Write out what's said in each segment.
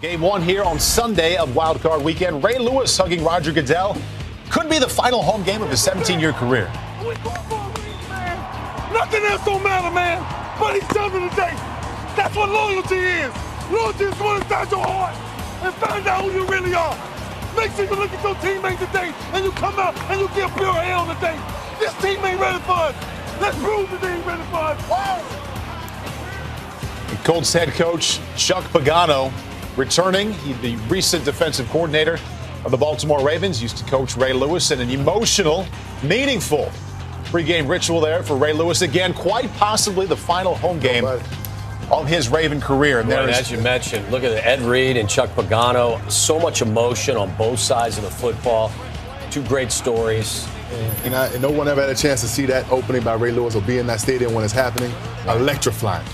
Game one here on Sunday of Wild Card Weekend. Ray Lewis hugging Roger Goodell. Could be the final home game of his 17-year career. Nothing else don't matter, man. But he's done it today. That's what loyalty is. Loyalty is going inside your heart and find out who you really are. Make sure you look at your teammates today and you come out and you give pure hell today. This team ain't ready for us. Let's prove that they ain't ready for us. Colts head coach Chuck Pagano returning. He's the recent defensive coordinator of the Baltimore Ravens. Used to coach Ray Lewis in an emotional, meaningful pregame ritual there for Ray Lewis. Again, quite possibly the final home game of his Raven career. And right, as you mentioned, look at Ed Reed and Chuck Pagano. So much emotion on both sides of the football. Two great stories. And no one ever had a chance to see that opening by Ray Lewis or be in that stadium when it's happening. Electrifying.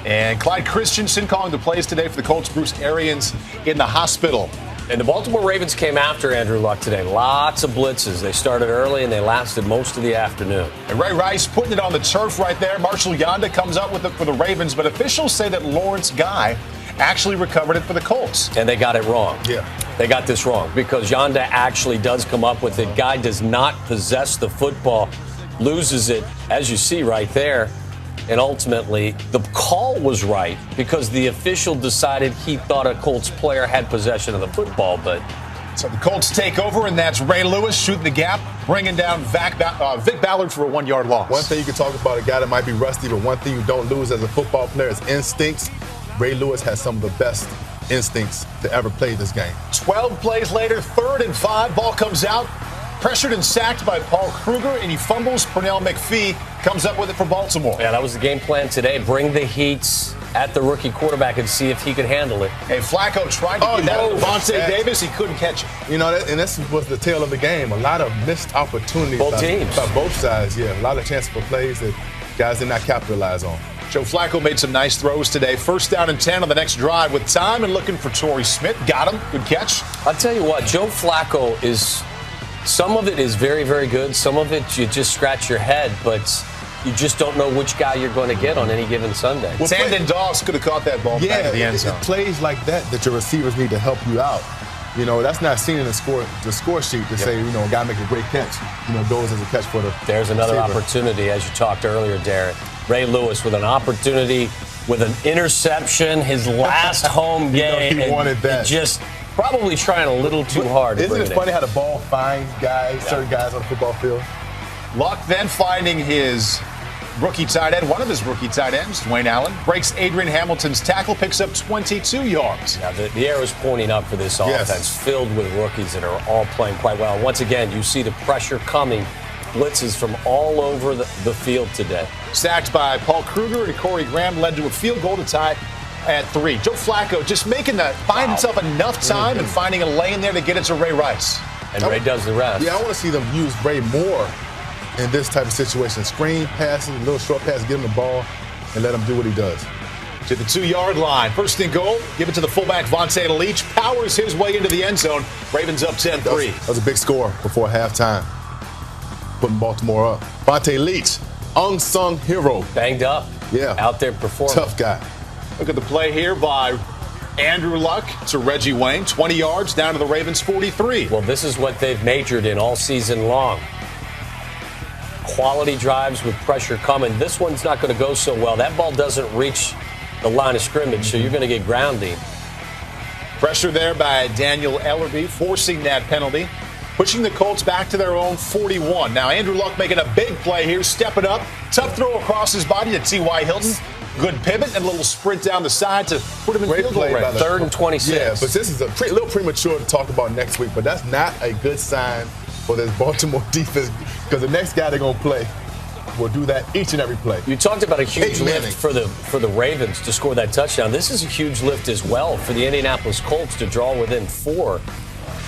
And Clyde Christensen calling the plays today for the Colts. Bruce Arians in the hospital. And the Baltimore Ravens came after Andrew Luck today. Lots of blitzes. They started early and they lasted most of the afternoon. And Ray Rice putting it on the turf right there. Marshall Yanda comes up with it for the Ravens, but officials say that Lawrence Guy actually recovered it for the Colts. And they got it wrong. Yeah. They got this wrong because Yanda actually does come up with it. Guy does not possess the football, loses it, as you see right there. And ultimately, the call was right because the official decided he thought a Colts player had possession of the football. But so the Colts take over, and that's Ray Lewis shooting the gap, bringing down Vic Ballard for a 1-yard loss. One thing you can talk about a guy that might be rusty, but one thing you don't lose as a football player is instincts. Ray Lewis has some of the best instincts to ever play this game. 12 plays later, 3rd and 5, ball comes out. Pressured and sacked by Paul Kruger, and he fumbles. Pernell McPhee comes up with it for Baltimore. Yeah, that was the game plan today. Bring the heats at the rookie quarterback and see if he could handle it. Hey, Flacco tried to get that Vontae Davis. He couldn't catch it. You know, and this was the tail of the game. A lot of missed opportunities Both teams. by both sides. Yeah, a lot of chances for plays that guys did not capitalize on. Joe Flacco made some nice throws today. 1st down and 10 on the next drive with time and looking for Torrey Smith. Got him. Good catch. I'll tell you what, Joe Flacco is... Some of it is very, very good. Some of it, you just scratch your head, but you just don't know which guy you're going to get on any given Sunday. Well, Sandon Doss could have caught that ball back at the end zone. It plays like that your receivers need to help you out. You know, that's not seen in the score sheet to say, you know, a guy make a great catch, you know, goes as a catch for the There's another receiver. opportunity, as you talked earlier, Darren. Ray Lewis with an opportunity, with an interception, his last home game. He wanted that. Just probably trying a little too hard. Isn't it funny how the ball finds guys, certain guys on the football field? Luck then finding his rookie tight end, one of his rookie tight ends, Dwayne Allen, breaks Adrian Hamilton's tackle, picks up 22 yards. Now, the arrow's pointing up for this offense, filled with rookies that are all playing quite well. Once again, you see the pressure coming, blitzes from all over the field today. Sacked by Paul Kruger and Corey Graham, led to a field goal to tie at 3. Joe Flacco just find himself enough time and finding a lane there to get it to Ray Rice. And Ray does the rest. Yeah, I want to see them use Ray more in this type of situation. Screen passing, little short pass, give him the ball, and let him do what he does. To the 2-yard line. 1st and goal. Give it to the fullback, Vontae Leach. Powers his way into the end zone. Ravens up 10-3. That was a big score before halftime. Putting Baltimore up. Vontae Leach, unsung hero. Banged up. Yeah. Out there performing. Tough guy. Look at the play here by Andrew Luck to Reggie Wayne. 20 yards down to the Ravens 43. Well, this is what they've majored in all season long. Quality drives with pressure coming. This one's not going to go so well. That ball doesn't reach the line of scrimmage, so you're going to get grounding. Pressure there by Daniel Ellerby, forcing that penalty, pushing the Colts back to their own 41. Now, Andrew Luck making a big play here, stepping up. Tough throw across his body to T.Y. Hilton. Good pivot and a little sprint down the side to put him in field goal range. 3rd and 26. Yeah, but this is a little premature to talk about next week, but that's not a good sign for this Baltimore defense because the next guy they're going to play will do that each and every play. You talked about a huge lift for the Ravens to score that touchdown. This is a huge lift as well for the Indianapolis Colts to draw within 4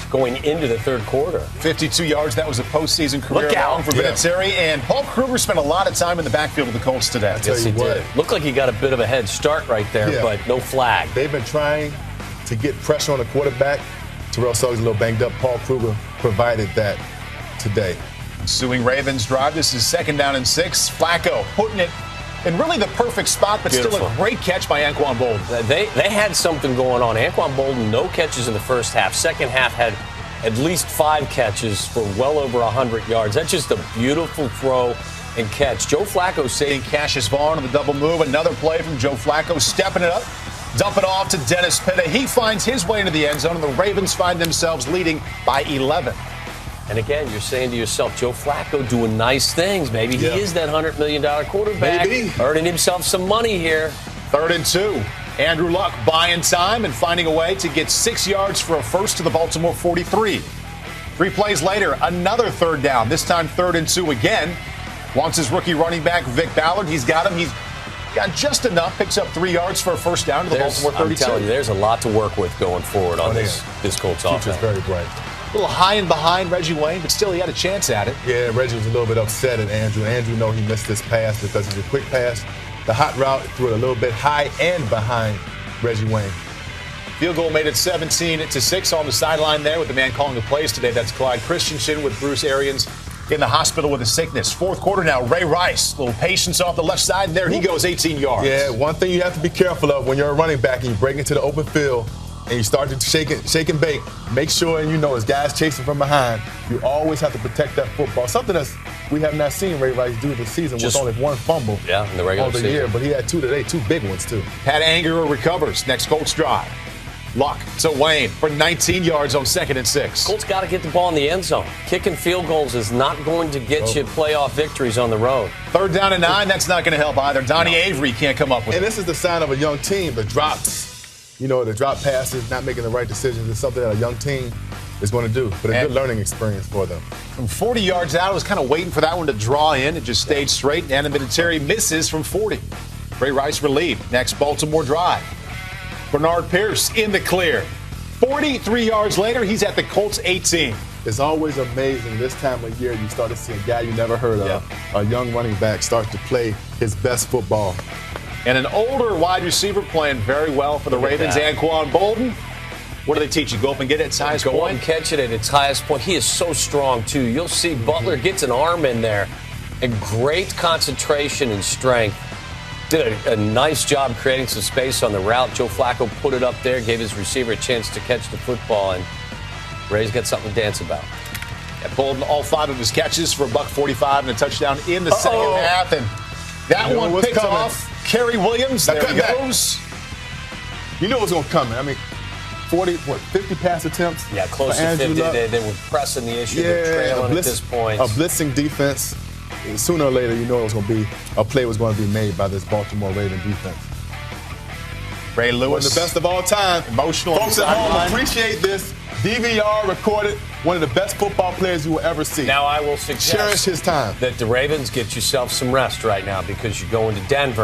going into the 3rd quarter. 52 yards. That was a postseason career long for Vinatieri. And Paul Kruger spent a lot of time in the backfield of the Colts today. Yes, he did. Looked like he got a bit of a head start right there, but no flag. They've been trying to get pressure on the quarterback. Terrell Suggs a little banged up. Paul Kruger provided that today. Ensuing Ravens drive. This is 2nd down and 6. Flacco putting it in really the perfect spot, but Beautiful. still a great catch by Anquan Bolden. They had something going on. Anquan Bolden, no catches in the first half. Second half had at least 5 catches for well over 100 yards. That's just a beautiful throw and catch. Joe Flacco saving Cassius Vaughn on the double move. Another play from Joe Flacco, stepping it up, dump it off to Dennis Pitta. He finds his way into the end zone, and the Ravens find themselves leading by 11. And again, you're saying to yourself, Joe Flacco doing nice things. Maybe he is that $100 million quarterback. Maybe. Earning himself some money here. 3rd and 2. Andrew Luck buying time and finding a way to get 6 yards for a first to the Baltimore 43. 3 plays later, another 3rd down. This time 3rd and 2 again. Wants his rookie running back, Vic Ballard. He's got him. He's got just enough. Picks up 3 yards for a first down to the Baltimore 32. I'm telling you, there's a lot to work with going forward on this Colts offense. Future's very bright. A little high and behind Reggie Wayne, but still he had a chance at it. Yeah, Reggie was a little bit upset at Andrew. Andrew know he missed this pass because it's a quick pass. The hot route threw it a little bit high and behind Reggie Wayne. Field goal made it 17-6 on the sideline there with the man calling the plays today. That's Clyde Christensen with Bruce Arians in the hospital with a sickness. 4th quarter now, Ray Rice. A little patience off the left side, and there he goes, 18 yards. Yeah, one thing you have to be careful of when you're a running back and you break into the open field and you start to shake and bake, make sure, and you know, as guys chasing from behind, you always have to protect that football. Something that we have not seen Ray Rice do this season with only 1 fumble in the regular season. year, but he had 2 today, 2 big ones too. Pat Angerer recovers. Next Colts drive. Luck to Wayne for 19 yards on 2nd and 6. Colts got to get the ball in the end zone. Kicking field goals is not going to get you playoff victories on the road. 3rd down and 9, that's not going to help either. Donnie Avery can't come up with And it. this is the sign of a young team. The drops, the drop passes, not making the right decisions is something that a young team is going to do. But a good learning experience for them. From 40 yards out, I was kind of waiting for that one to draw in. It just stayed straight. And Vinatieri misses from 40. Ray Rice relieved. Next Baltimore drive. Bernard Pierce in the clear. 43 yards later, he's at the Colts 18. It's always amazing this time of year you start to see a guy you never heard of, a young running back, start to play his best football. And an older wide receiver playing very well for the Ravens, Anquan Bolden. What do they teach you? Go up and get it at its highest point? Go up and catch it at its highest point. He is so strong, too. You'll see Butler gets an arm in there. And great concentration and strength. Did a nice job creating some space on the route. Joe Flacco put it up there, gave his receiver a chance to catch the football, and Ray's got something to dance about. And Bolden, all 5 of his catches for $145 and a touchdown in the second half. And that one picked off Kerry Williams. There he goes. You know what's going to come. I mean, 50 pass attempps? Yeah, close to 50. They were pressing the issue. They're trailing at this point. A blitzing defense. Sooner or later, you know it was going to be a play was going to be made by this Baltimore Raven defense. Ray Lewis, one of the best of all time. Emotional. Folks at home appreciate this. DVR recorded. One of the best football players you will ever see. Now I will suggest cherish his time. That the Ravens get yourself some rest right now because you're going to Denver.